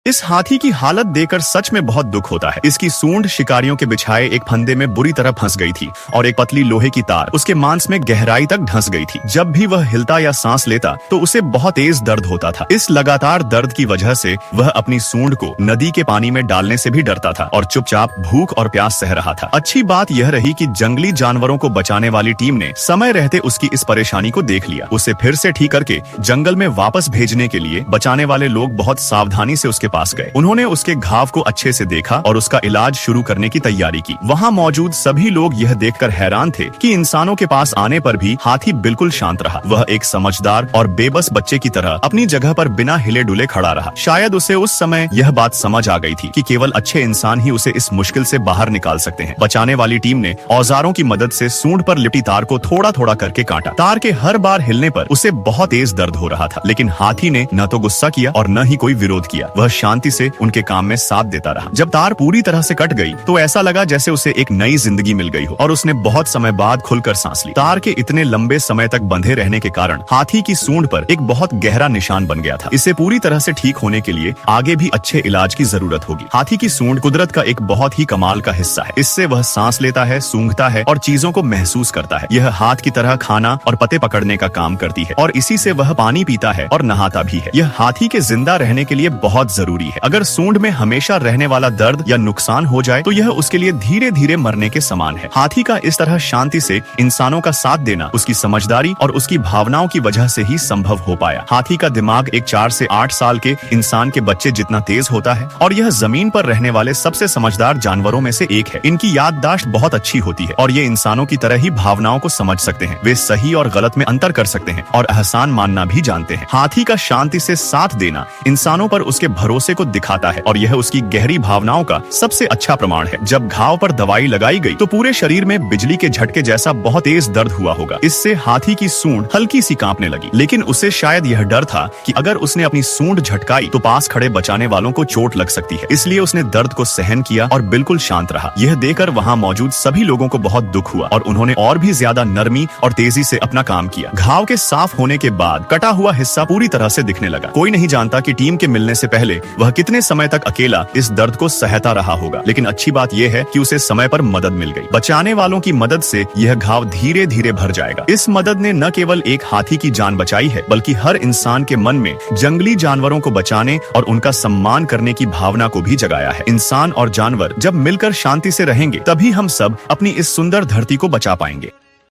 इस हाथी की हालत देखकर सच में बहुत दुख होता है। इसकी सूंड शिकारियों के बिछाए एक फंदे में बुरी तरह फंस गई थी और एक पतली लोहे की तार उसके मांस में गहराई तक धंस गई थी। जब भी वह हिलता या सांस लेता तो उसे बहुत तेज दर्द होता था। इस लगातार दर्द की वजह से वह अपनी सूंड को नदी के पानी में डालने से भी डरता था और चुपचाप भूख और प्यास सह रहा था। अच्छी बात यह रही कि जंगली जानवरों को बचाने वाली टीम ने समय रहते उसकी इस परेशानी को देख लिया। उसे फिर से ठीक करके जंगल में वापस भेजने के लिए बचाने वाले लोग बहुत सावधानी से उसके पास गए। उन्होंने उसके घाव को अच्छे से देखा और उसका इलाज शुरू करने की तैयारी की। वहाँ मौजूद सभी लोग यह देखकर हैरान थे कि इंसानों के पास आने पर भी हाथी बिल्कुल शांत रहा। वह एक समझदार और बेबस बच्चे की तरह अपनी जगह पर बिना हिले डुले खड़ा रहा। शायद उसे उस समय यह बात समझ आ गई थी कि केवल अच्छे इंसान ही उसे इस मुश्किल से बाहर निकाल सकते हैं। बचाने वाली टीम ने औजारों की मदद से सूंड पर लिपटी तार को थोड़ा थोड़ा करके काटा। तार के हर बार हिलने पर उसे बहुत तेज दर्द हो रहा था, लेकिन हाथी ने न तो गुस्सा किया और न ही कोई विरोध किया। वह शांति से उनके काम में साथ देता रहा। जब तार पूरी तरह से कट गई तो ऐसा लगा जैसे उसे एक नई जिंदगी मिल गई हो और उसने बहुत समय बाद खुलकर सांस ली। तार के इतने लंबे समय तक बंधे रहने के कारण हाथी की सूंड पर एक बहुत गहरा निशान बन गया था। इसे पूरी तरह से ठीक होने के लिए आगे भी अच्छे इलाज की जरूरत होगी। हाथी की सूंड कुदरत का एक बहुत ही कमाल का हिस्सा है। इससे वह सांस लेता है, सूंघता है और चीजों को महसूस करता है। यह हाथ की तरह खाना और पत्ते पकड़ने का काम करती है और इसी से वह पानी पीता है और नहाता भी है। यह हाथी के जिंदा रहने के लिए बहुत जरूरी है। अगर सूंड में हमेशा रहने वाला दर्द या नुकसान हो जाए तो यह उसके लिए धीरे धीरे मरने के समान है। हाथी का इस तरह शांति से इंसानों का साथ देना उसकी समझदारी और उसकी भावनाओं की वजह से ही संभव हो पाया। हाथी का दिमाग एक 4 से 8 साल के इंसान के बच्चे जितना तेज होता है और यह जमीन पर रहने वाले सबसे समझदार जानवरों में से एक है। इनकी याददाश्त बहुत अच्छी होती है और ये इंसानों की तरह ही भावनाओं को समझ सकते हैं। वे सही और गलत में अंतर कर सकते हैं और एहसान मानना भी जानते हैं। हाथी का शांति से साथ देना इंसानों पर उसके भरोसे को दिखाता है और यह उसकी गहरी भावनाओं का सबसे अच्छा प्रमाण है। जब घाव पर दवाई लगाई गई तो पूरे शरीर में बिजली के झटके जैसा बहुत तेज दर्द हुआ होगा। इससे हाथी की सूंड हल्की सी कांपने लगी, लेकिन उसे शायद यह डर था कि अगर उसने अपनी सूंड झटकाई तो पास खड़े बचाने वालों को चोट लग सकती है। इसलिए उसने दर्द को सहन किया और बिल्कुल शांत रहा। यह देखकर वहाँ मौजूद सभी लोगों को बहुत दुख हुआ और उन्होंने और भी ज्यादा नरमी और तेजी से अपना काम किया। घाव के साफ होने के बाद कटा हुआ हिस्सा पूरी तरह से दिखने लगा। कोई नहीं जानता कि टीम के मिलने से पहले वह कितने समय तक अकेला इस दर्द को सहता रहा होगा, लेकिन अच्छी बात यह है कि उसे समय पर मदद मिल गई। बचाने वालों की मदद से यह घाव धीरे धीरे भर जाएगा। इस मदद ने न केवल एक हाथी की जान बचाई है, बल्कि हर इंसान के मन में जंगली जानवरों को बचाने और उनका सम्मान करने की भावना को भी जगाया है। इंसान और जानवर जब मिलकर शांति से रहेंगे तभी हम सब अपनी इस सुंदर धरती को बचा पाएंगे।